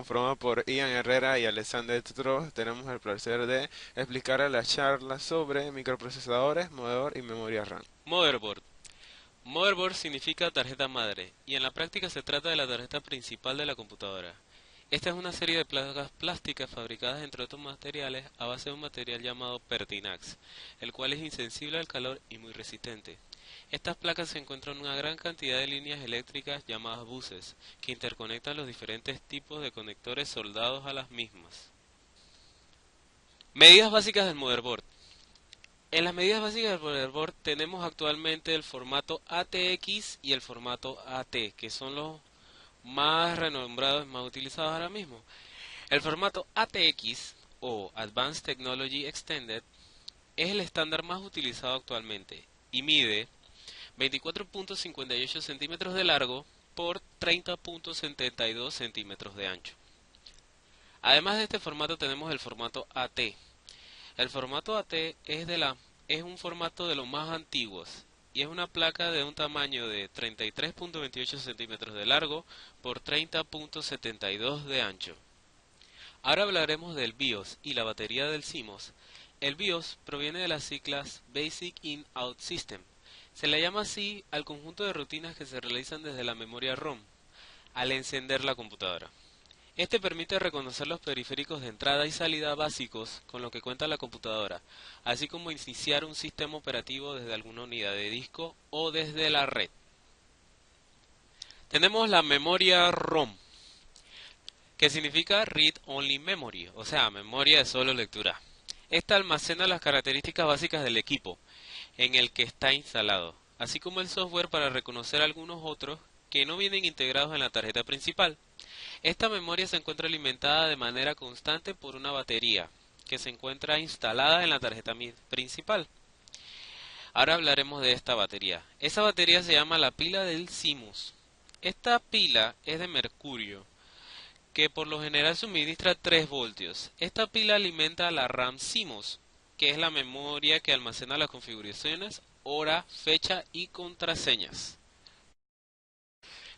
conformado por Ian Herrera y Alexander Tro. Tenemos el placer de explicar la charla sobre microprocesadores, motherboard y memoria RAM. Motherboard. Motherboard significa tarjeta madre, y en la práctica se trata de la tarjeta principal de la computadora. Esta es una serie de placas plásticas fabricadas entre otros materiales a base de un material llamado Pertinax, el cual es insensible al calor y muy resistente. Estas placas se encuentran en una gran cantidad de líneas eléctricas llamadas buses, que interconectan los diferentes tipos de conectores soldados a las mismas. Medidas básicas del motherboard. En las medidas básicas del motherboard tenemos actualmente el formato ATX y el formato AT, que son los más renombrados y más utilizados ahora mismo. El formato ATX o Advanced Technology Extended es el estándar más utilizado actualmente y mide 24.58 centímetros de largo por 30.72 centímetros de ancho. Además de este formato tenemos el formato AT. El formato AT es un formato de los más antiguos y es una placa de un tamaño de 33.28 centímetros de largo por 30.72 de ancho. Ahora hablaremos del BIOS y la batería del CMOS. El BIOS proviene de las siglas Basic In-Out System. Se le llama así al conjunto de rutinas que se realizan desde la memoria ROM al encender la computadora. Este permite reconocer los periféricos de entrada y salida básicos con los que cuenta la computadora, así como iniciar un sistema operativo desde alguna unidad de disco o desde la red. Tenemos la memoria ROM, que significa Read Only Memory, o sea, memoria de solo lectura. Esta almacena las características básicas del equipo en el que está instalado, así como el software para reconocer algunos otros que no vienen integrados en la tarjeta principal. Esta memoria se encuentra alimentada de manera constante por una batería que se encuentra instalada en la tarjeta principal. Ahora hablaremos de esta batería. Esa batería se llama la pila del CMOS. Esta pila es de mercurio, que por lo general suministra 3 voltios. Esta pila alimenta la RAM CMOS, que es la memoria que almacena las configuraciones, hora, fecha y contraseñas.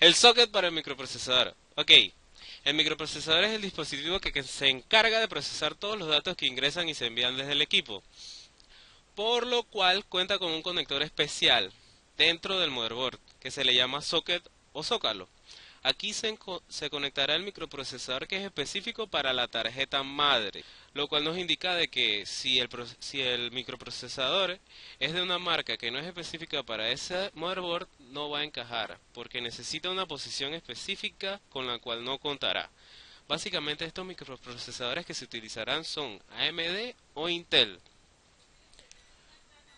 El socket para el microprocesador. Ok, el microprocesador es el dispositivo que se encarga de procesar todos los datos que ingresan y se envían desde el equipo, por lo cual cuenta con un conector especial dentro del motherboard que se le llama socket o zócalo. Aquí se conectará el microprocesador que es específico para la tarjeta madre, lo cual nos indica de que si el microprocesador es de una marca que no es específica para ese motherboard, no va a encajar, porque necesita una posición específica con la cual no contará. Básicamente estos microprocesadores que se utilizarán son AMD o Intel.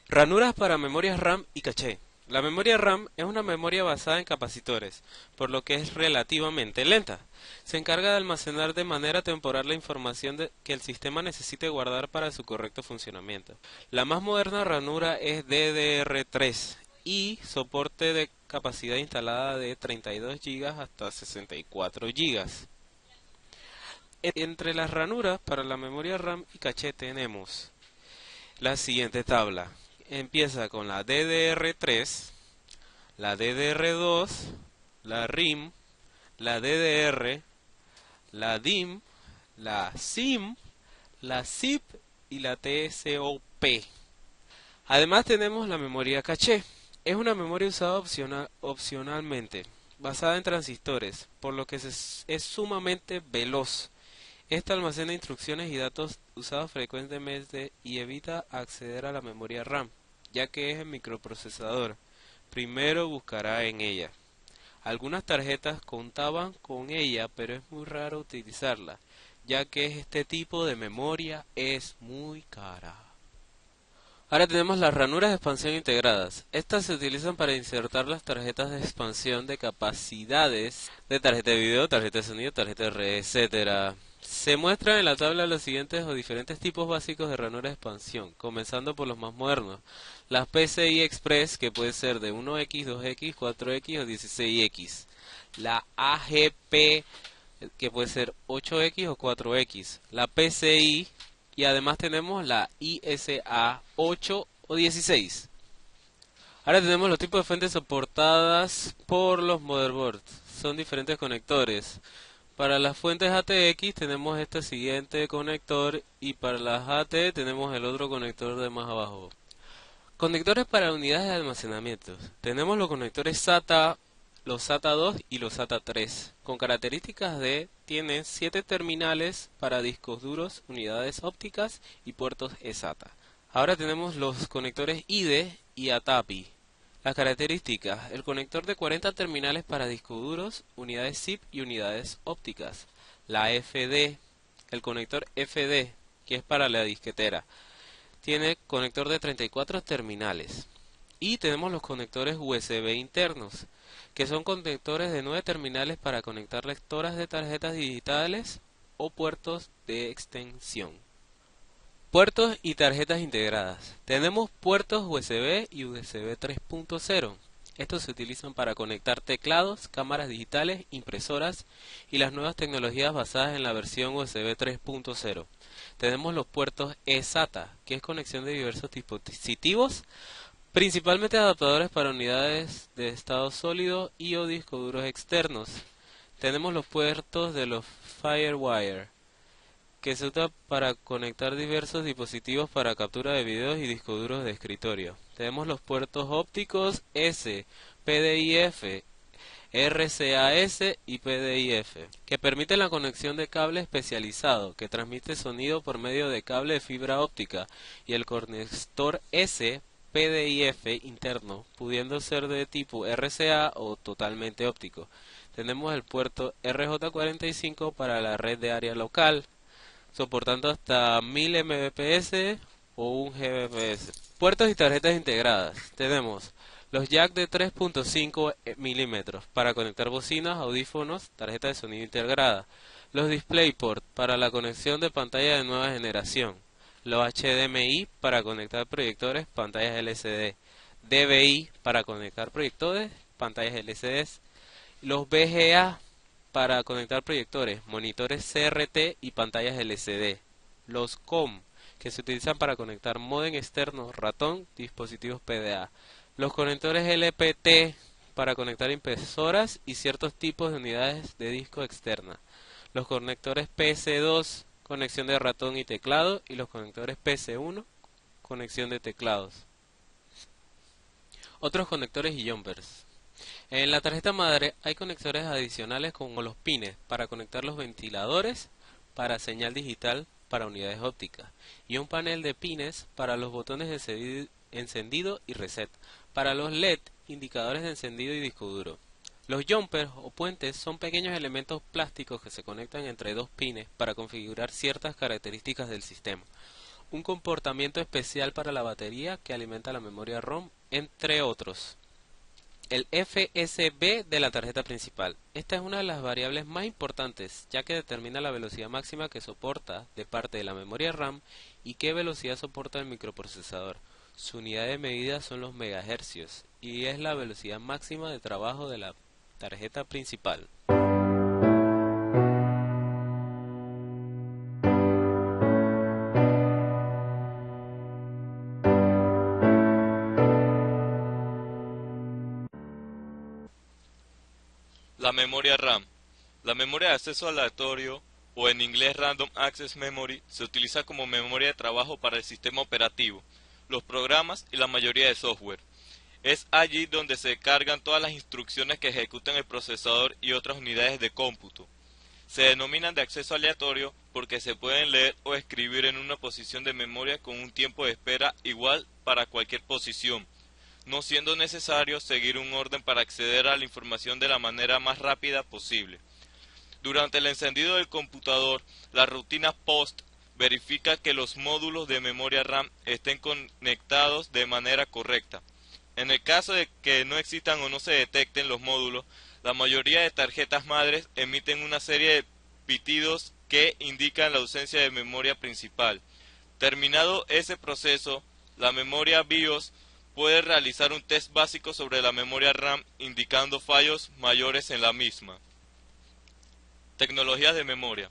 Ranuras para memorias RAM y caché. La memoria RAM es una memoria basada en capacitores, por lo que es relativamente lenta. Se encarga de almacenar de manera temporal la información que el sistema necesite guardar para su correcto funcionamiento. La más moderna ranura es DDR3 y soporte de capacidad instalada de 32 GB hasta 64 GB. Entre las ranuras para la memoria RAM y caché tenemos la siguiente tabla. Empieza con la DDR3, la DDR2, la RIM, la DDR, la DIM, la SIM, la ZIP y la TSOP. Además tenemos la memoria caché. Es una memoria usada opcionalmente, basada en transistores, por lo que es sumamente veloz. Esta almacena instrucciones y datos usados frecuentemente y evita acceder a la memoria RAM, ya que es el microprocesador. Primero buscará en ella. Algunas tarjetas contaban con ella, pero es muy raro utilizarla, ya que este tipo de memoria es muy cara. Ahora tenemos las ranuras de expansión integradas. Estas se utilizan para insertar las tarjetas de expansión de capacidades de tarjeta de video, tarjeta de sonido, tarjeta de red, etc. Se muestran en la tabla los siguientes o diferentes tipos básicos de ranuras de expansión, comenzando por los más modernos. Las PCI Express, que puede ser de 1X, 2X, 4X o 16X. La AGP, que puede ser 8X o 4X. La PCI, y además tenemos la ISA 8 o 16. Ahora tenemos los tipos de fuentes soportadas por los motherboards. Son diferentes conectores. Para las fuentes ATX tenemos este siguiente conector y para las AT tenemos el otro conector de más abajo. Conectores para unidades de almacenamiento. Tenemos los conectores SATA, los SATA 2 y los SATA 3, con características de tienen 7 terminales para discos duros, unidades ópticas y puertos eSATA. Ahora tenemos los conectores IDE y ATAPI. Las características: el conector de 40 terminales para discos duros, unidades ZIP y unidades ópticas. La FD, el conector FD, que es para la disquetera, tiene conector de 34 terminales. Y tenemos los conectores USB internos, que son conectores de 9 terminales para conectar lectoras de tarjetas digitales o puertos de extensión. Puertos y tarjetas integradas. Tenemos puertos USB y USB 3.0. Estos se utilizan para conectar teclados, cámaras digitales, impresoras y las nuevas tecnologías basadas en la versión USB 3.0. Tenemos los puertos eSATA, que es conexión de diversos dispositivos, principalmente adaptadores para unidades de estado sólido y o discos duros externos. Tenemos los puertos de los FireWire, que se usa para conectar diversos dispositivos para captura de videos y discos duros de escritorio. Tenemos los puertos ópticos S, PDIF, RCAS y PDIF, que permiten la conexión de cable especializado que transmite sonido por medio de cable de fibra óptica, y el conector S, PDIF interno, pudiendo ser de tipo RCA o totalmente óptico. Tenemos el puerto RJ45 para la red de área local, soportando hasta 1000 Mbps o 1 Gbps. Puertos y tarjetas integradas. Tenemos los jack de 3.5 milímetros para conectar bocinas, audífonos, tarjeta de sonido integrada. Los DisplayPort para la conexión de pantalla de nueva generación. Los HDMI para conectar proyectores, pantallas LCD. DVI para conectar proyectores, pantallas LCD. Los VGA para conectar proyectores, monitores CRT y pantallas LCD. Los COM, que se utilizan para conectar módem externo, ratón, dispositivos PDA. Los conectores LPT para conectar impresoras y ciertos tipos de unidades de disco externa. Los conectores PC2, conexión de ratón y teclado, y los conectores PC1, conexión de teclados. Otros conectores y jumpers. En la tarjeta madre hay conectores adicionales como los pines para conectar los ventiladores para señal digital para unidades ópticas, y un panel de pines para los botones de encendido y reset, para los LED, indicadores de encendido y disco duro. Los jumpers o puentes son pequeños elementos plásticos que se conectan entre dos pines para configurar ciertas características del sistema. Un comportamiento especial para la batería que alimenta la memoria ROM, entre otros. El FSB de la tarjeta principal. Esta es una de las variables más importantes, ya que determina la velocidad máxima que soporta de parte de la memoria RAM y qué velocidad soporta el microprocesador. Su unidad de medida son los megahercios y es la velocidad máxima de trabajo de la tarjeta principal. La memoria RAM. La memoria de acceso aleatorio, o en inglés Random Access Memory, se utiliza como memoria de trabajo para el sistema operativo, los programas y la mayoría de software. Es allí donde se cargan todas las instrucciones que ejecutan el procesador y otras unidades de cómputo. Se denominan de acceso aleatorio porque se pueden leer o escribir en una posición de memoria con un tiempo de espera igual para cualquier posición, no siendo necesario seguir un orden para acceder a la información de la manera más rápida posible. Durante el encendido del computador, la rutina POST verifica que los módulos de memoria RAM estén conectados de manera correcta. En el caso de que no existan o no se detecten los módulos, la mayoría de tarjetas madres emiten una serie de pitidos que indican la ausencia de memoria principal. Terminado ese proceso, la memoria BIOS puede realizar un test básico sobre la memoria RAM indicando fallos mayores en la misma. Tecnologías de memoria.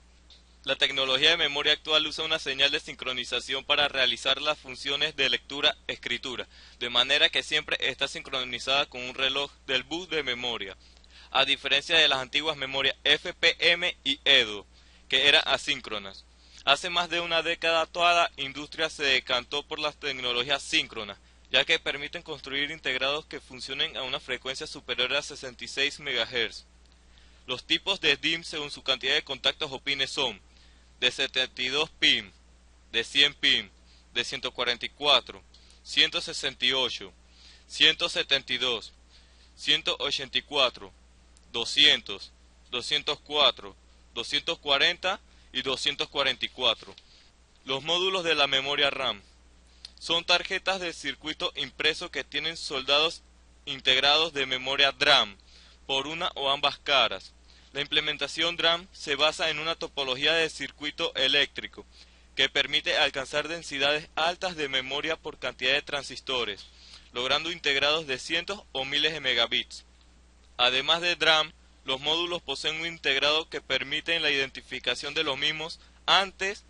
La tecnología de memoria actual usa una señal de sincronización para realizar las funciones de lectura-escritura, de manera que siempre está sincronizada con un reloj del bus de memoria. a diferencia de las antiguas memorias FPM y EDO, que eran asíncronas. Hace más de una década toda la industria se decantó por las tecnologías síncronas, ya que permiten construir integrados que funcionen a una frecuencia superior a 66 MHz. Los tipos de DIMM según su cantidad de contactos o pines son de 72 pin, de 100 pin, de 144, 168, 172, 184, 200, 204, 240 y 244. Los módulos de la memoria RAM son tarjetas de circuito impreso que tienen soldados integrados de memoria DRAM por una o ambas caras. La implementación DRAM se basa en una topología de circuito eléctrico que permite alcanzar densidades altas de memoria por cantidad de transistores, logrando integrados de cientos o miles de megabits. Además de DRAM, los módulos poseen un integrado que permite la identificación de los mismos antes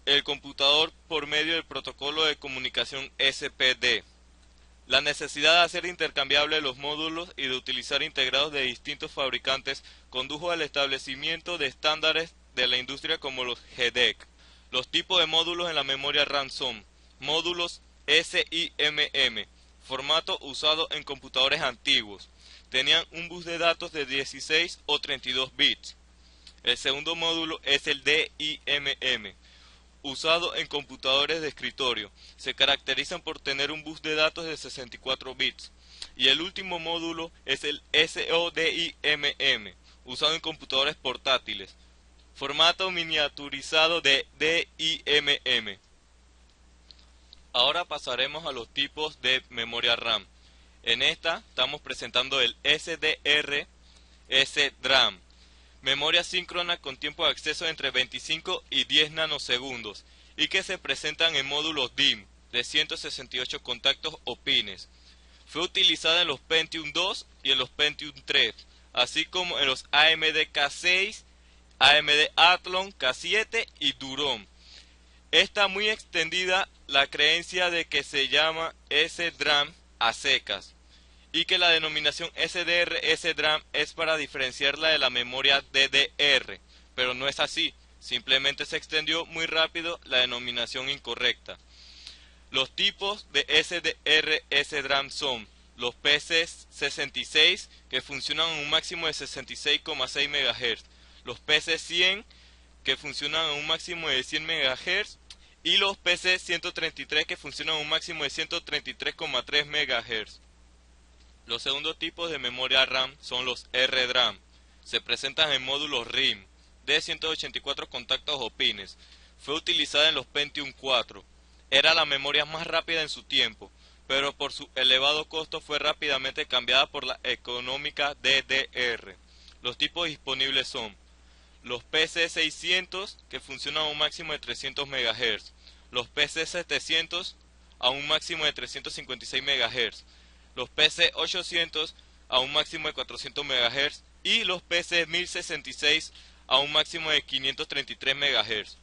el computador por medio del protocolo de comunicación SPD. La necesidad de hacer intercambiables los módulos y de utilizar integrados de distintos fabricantes condujo al establecimiento de estándares de la industria como los JEDEC. Los tipos de módulos en la memoria RAM son módulos SIMM, formato usado en computadores antiguos. Tenían un bus de datos de 16 o 32 bits. El segundo módulo es el DIMM, usado en computadores de escritorio. Se caracterizan por tener un bus de datos de 64 bits. Y el último módulo es el SODIMM, usado en computadores portátiles. Formato miniaturizado de DIMM. Ahora pasaremos a los tipos de memoria RAM. En esta estamos presentando el SDR-SDRAM. Memoria síncrona con tiempo de acceso entre 25 y 10 nanosegundos y que se presentan en módulos DIMM de 168 contactos o pines. Fue utilizada en los Pentium II y en los Pentium III, así como en los AMD K6, AMD Athlon K7 y Duron. Está muy extendida la creencia de que se llama SDRAM a secas y que la denominación SDR-SDRAM es para diferenciarla de la memoria DDR, pero no es así, simplemente se extendió muy rápido la denominación incorrecta. Los tipos de SDR-SDRAM son los PC66, que funcionan a un máximo de 66,6 MHz, los PC100, que funcionan a un máximo de 100 MHz, y los PC133, que funcionan a un máximo de 133,3 MHz. Los segundos tipos de memoria RAM son los RDRAM. Se presentan en módulos RIM de 184 contactos o pines. Fue utilizada en los Pentium IV. Era la memoria más rápida en su tiempo, pero por su elevado costo fue rápidamente cambiada por la económica DDR. Los tipos disponibles son los PC600, que funcionan a un máximo de 300 MHz, los PC700 a un máximo de 356 MHz, los PC800 a un máximo de 400 MHz y los PC1066 a un máximo de 533 MHz.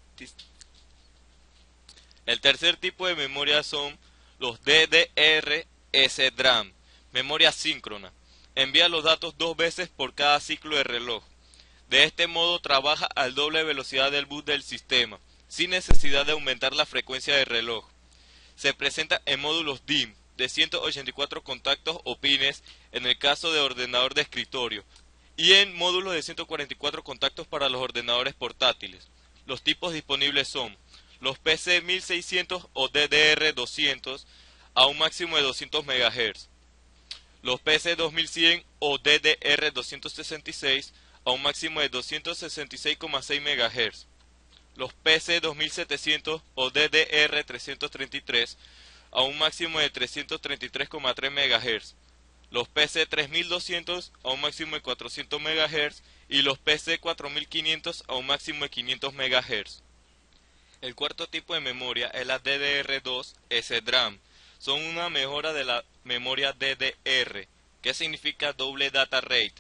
El tercer tipo de memoria son los DDR-SDRAM, memoria síncrona. Envía los datos 2 veces por cada ciclo de reloj. De este modo trabaja al doble velocidad del bus del sistema, sin necesidad de aumentar la frecuencia del reloj. Se presenta en módulos DIMM de 184 contactos o pines en el caso de ordenador de escritorio y en módulos de 144 contactos para los ordenadores portátiles. Los tipos disponibles son los PC1600 o DDR200 a un máximo de 200 MHz, los PC2100 o DDR266 a un máximo de 266,6 MHz, los PC2700 o DDR333 a un máximo de 333,3 MHz, los PC3200 a un máximo de 400 MHz y los PC4500 a un máximo de 500 MHz. El cuarto tipo de memoria es la DDR2 SDRAM. Son una mejora de la memoria DDR, que significa doble data rate,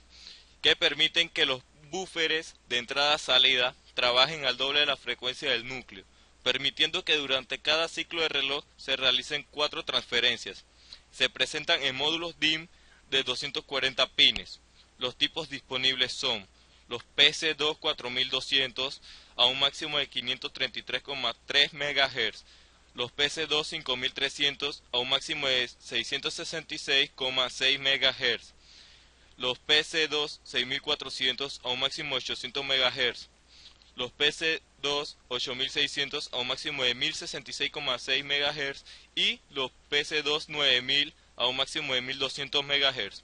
que permiten que los búferes de entrada-salida trabajen al doble de la frecuencia del núcleo, permitiendo que durante cada ciclo de reloj se realicen 4 transferencias. Se presentan en módulos DIMM de 240 pines. Los tipos disponibles son los PC2 4200 a un máximo de 533,3 MHz, los PC2 5300 a un máximo de 666,6 MHz, los PC2 6400 a un máximo de 800 MHz, los PC2 8600 a un máximo de 1066,6 MHz y los PC2 9000 a un máximo de 1200 MHz.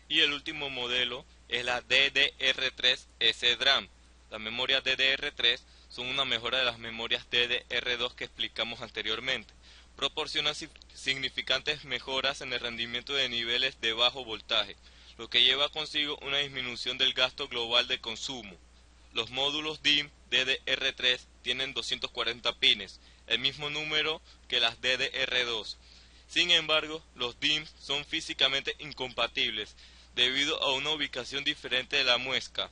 Y el último modelo es la DDR3 SDRAM. Las memorias DDR3 son una mejora de las memorias DDR2 que explicamos anteriormente. Proporcionan significantes mejoras en el rendimiento de niveles de bajo voltaje, lo que lleva consigo una disminución del gasto global de consumo. Los módulos DIMM DDR3 tienen 240 pines, el mismo número que las DDR2. Sin embargo, los DIMM son físicamente incompatibles debido a una ubicación diferente de la muesca.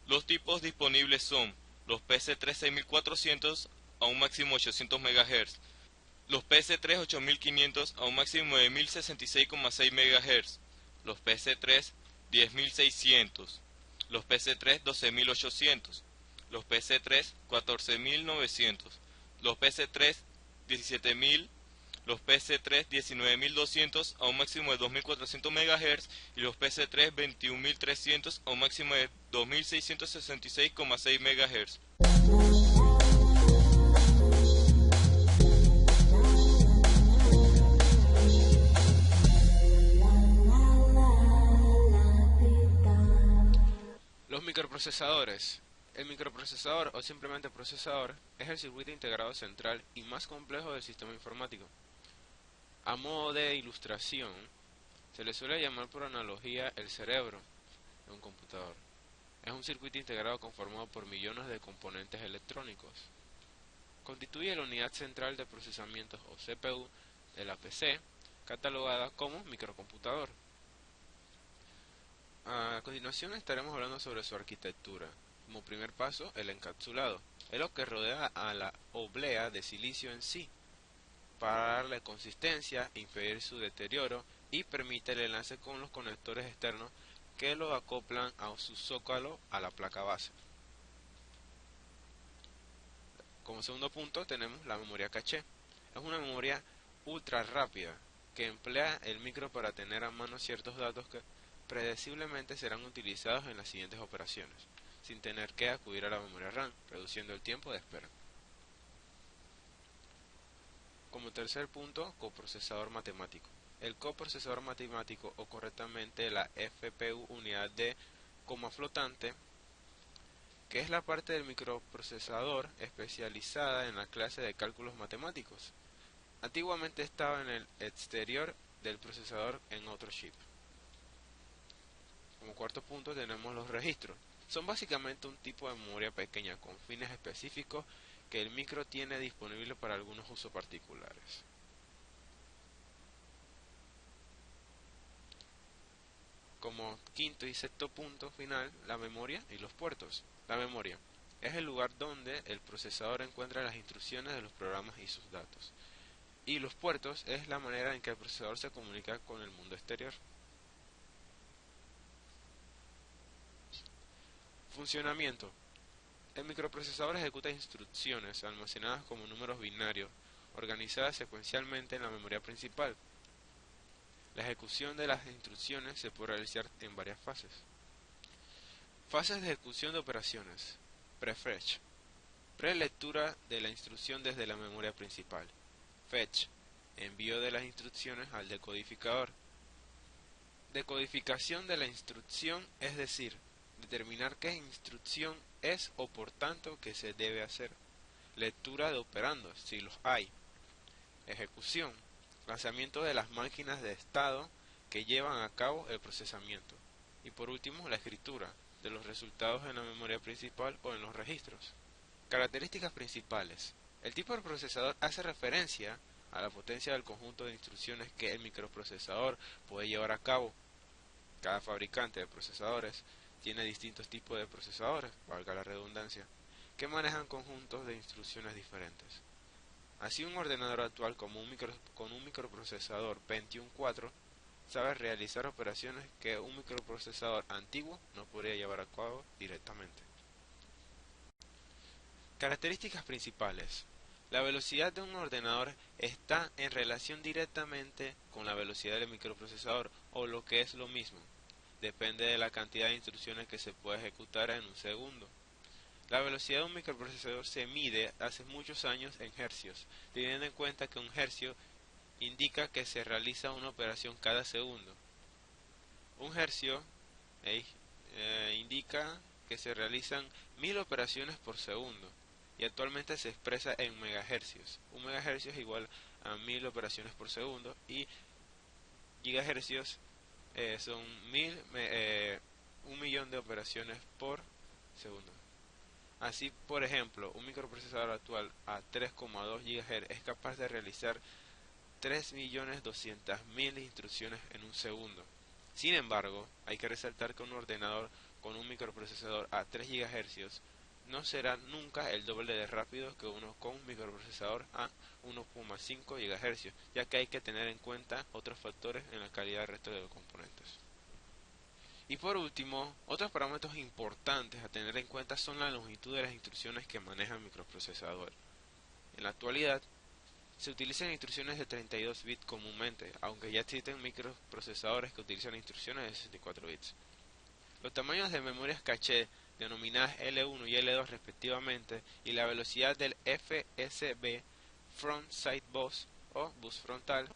Los tipos disponibles son los PC3 6400 a un máximo de 800 MHz, los PC3 8500 a un máximo de 1066,6 MHz, los PC3 10600, los PC3 12800, los PC3 14900, los PC3 17000, los PC3 19200 a un máximo de 2400 MHz y los PC3 21300 a un máximo de 2666,6 MHz. Los microprocesadores. El microprocesador o simplemente procesador es el circuito integrado central y más complejo del sistema informático. A modo de ilustración, se le suele llamar por analogía el cerebro de un computador. Es un circuito integrado conformado por millones de componentes electrónicos. Constituye la unidad central de procesamiento o CPU de la PC, catalogada como microcomputador. A continuación estaremos hablando sobre su arquitectura. Como primer paso, el encapsulado. Es lo que rodea a la oblea de silicio en sí, para darle consistencia, impedir su deterioro y permite el enlace con los conectores externos que lo acoplan a su zócalo a la placa base. Como segundo punto tenemos la memoria caché. Es una memoria ultra rápida que emplea el micro para tener a mano ciertos datos que predeciblemente serán utilizados en las siguientes operaciones, sin tener que acudir a la memoria RAM, reduciendo el tiempo de espera. Como tercer punto, coprocesador matemático. El coprocesador matemático, o correctamente la FPU, unidad de coma flotante, que es la parte del microprocesador especializada en la clase de cálculos matemáticos. Antiguamente estaba en el exterior del procesador en otro chip. Como cuarto punto tenemos los registros. Son básicamente un tipo de memoria pequeña con fines específicos que el micro tiene disponible para algunos usos particulares. Como quinto y sexto punto final, la memoria y los puertos. La memoria es el lugar donde el procesador encuentra las instrucciones de los programas y sus datos. Y los puertos es la manera en que el procesador se comunica con el mundo exterior. Funcionamiento. El microprocesador ejecuta instrucciones almacenadas como números binarios, organizadas secuencialmente en la memoria principal. La ejecución de las instrucciones se puede realizar en varias fases. Fases de ejecución de operaciones. Prefetch. Prelectura de la instrucción desde la memoria principal. Fetch. Envío de las instrucciones al decodificador. Decodificación de la instrucción, es decir, determinar qué instrucción es o por tanto qué se debe hacer. Lectura de operandos, si los hay. Ejecución. Lanzamiento de las máquinas de estado que llevan a cabo el procesamiento. Y por último, la escritura de los resultados en la memoria principal o en los registros. Características principales. El tipo de procesador hace referencia a la potencia del conjunto de instrucciones que el microprocesador puede llevar a cabo. Cada fabricante de procesadores tiene distintos tipos de procesadores, valga la redundancia, que manejan conjuntos de instrucciones diferentes. Así, un ordenador actual con un microprocesador Pentium 4 sabe realizar operaciones que un microprocesador antiguo no podría llevar a cabo directamente. Características principales. La velocidad de un ordenador está en relación directamente con la velocidad del microprocesador, o lo que es lo mismo, depende de la cantidad de instrucciones que se puede ejecutar en un segundo. La velocidad de un microprocesador se mide hace muchos años en hercios, teniendo en cuenta que un hercio indica que se realiza una operación cada segundo. Un hercio indica que se realizan 1000 operaciones por segundo, y actualmente se expresa en megahercios. Un megahercio es igual a 1000 operaciones por segundo, y gigahercios son 1.000.000 de operaciones por segundo. Así, por ejemplo, un microprocesador actual a 3,2 GHz es capaz de realizar 3.200.000 instrucciones en un segundo. Sin embargo, hay que resaltar que un ordenador con un microprocesador a 3 GHz no será nunca el doble de rápido que uno con un microprocesador a 1,5 GHz, ya que hay que tener en cuenta otros factores en la calidad del resto de los componentes. Y por último, otros parámetros importantes a tener en cuenta son la longitud de las instrucciones que maneja el microprocesador. En la actualidad, se utilizan instrucciones de 32 bits comúnmente, aunque ya existen microprocesadores que utilizan instrucciones de 64 bits. Los tamaños de memorias caché, denominadas L1 y L2 respectivamente, y la velocidad del FSB, Front Side Bus o bus frontal,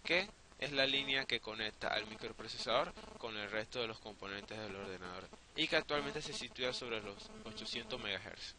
que es la línea que conecta al microprocesador con el resto de los componentes del ordenador, y que actualmente se sitúa sobre los 800 MHz.